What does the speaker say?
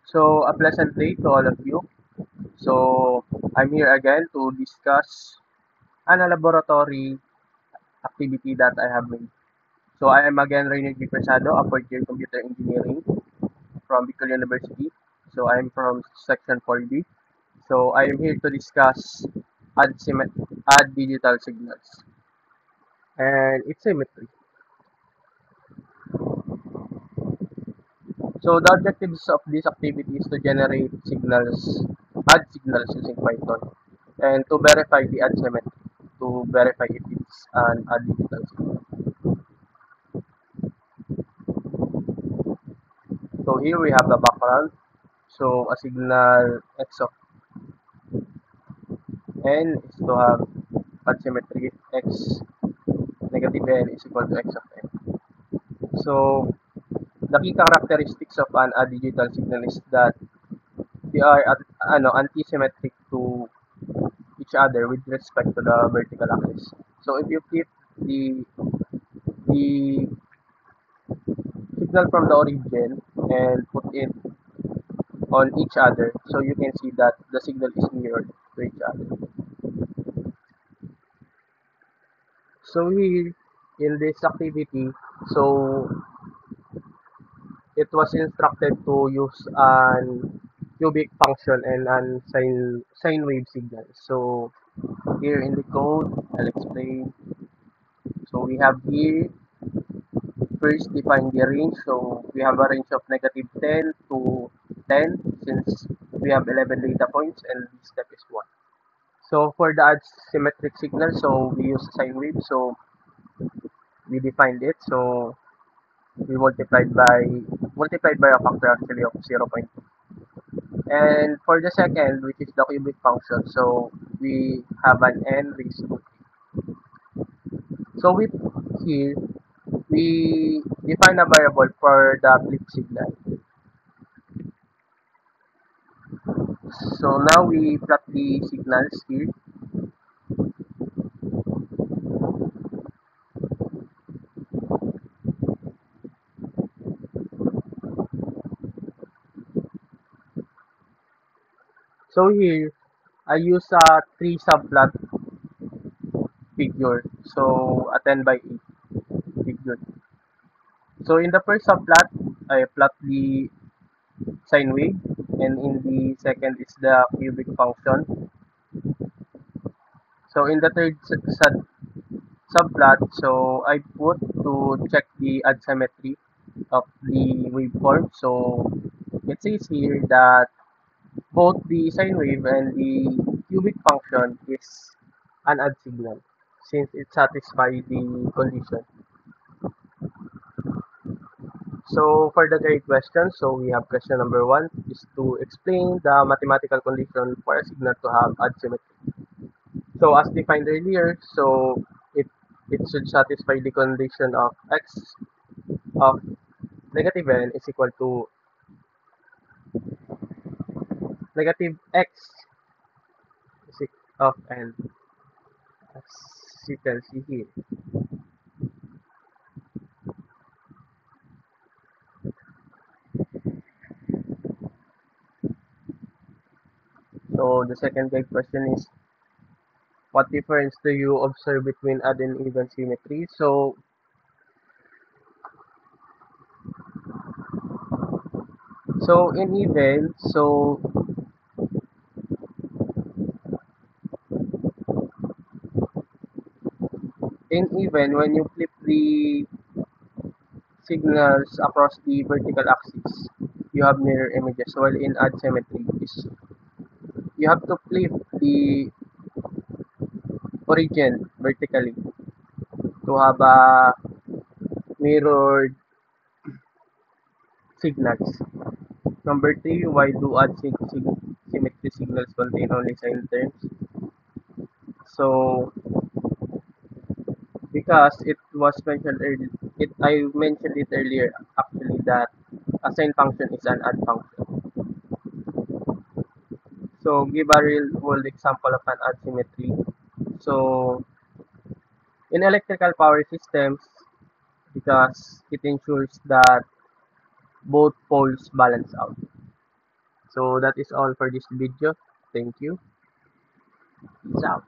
So, a pleasant day to all of you. So, I'm here again to discuss an laboratory activity that I have made. So, I am again Rainer G. Persado, a fourth year computer engineering from Bicol University. So, I am from section 4B. So, I am here to discuss add digital signals and its symmetry. So, the objectives of this activity is to generate signals, add signals using Python, and to verify the add symmetry, to verify if it's an a digital signal. So here we have the background. So a signal x of n is to have add symmetry if x negative n is equal to x of n. So the key characteristics of an a digital signal is that they are anti-symmetric to each other with respect to the vertical axis. So if you keep the the signal from the origin and put it on each other, so you can see that the signal is mirrored to each other. So here in this activity, so it was instructed to use an cubic function and an sine wave signal. So here in the code, I'll explain. So we have here first define the range. So we have a range of negative 10 to 10 since we have 11 data points and this step is 1. So for the asymmetric signal, so we use sine wave. So we defined it. So we multiplied by a factor actually of 0.2. And for the second, which is the cubic function, so we have an n raised to 3. So with here, we define a variable for the flip signal. So now we plot the signals here. So here, I use a 3 subplot figure. So a 10 by 8 figure. So in the first subplot, I plot the sine wave, and in the second is the cubic function. So in the third subplot, so I put to check the odd symmetry of the waveform. So it says here that both the sine wave and the cubic function is an odd signal since it satisfies the condition. So for the third question, so we have question number 1 is to explain the mathematical condition for a signal to have odd symmetry. So as defined earlier, so it should satisfy the condition of x of negative n is equal to negative x of n, as you can see here. So the second guide question is, what difference do you observe between odd and even symmetry? So in even when you flip the signals across the vertical axis, you have mirror images. While in odd symmetry, is you have to flip the origin vertically to have a mirrored signals. Number 3, why do odd symmetry signals contain only sine terms? So because it was mentioned earlier, I mentioned it earlier actually that a sine function is an odd function. So give a real world example of an odd symmetry. So in electrical power systems, because it ensures that both poles balance out. So that is all for this video. Thank you. Peace out.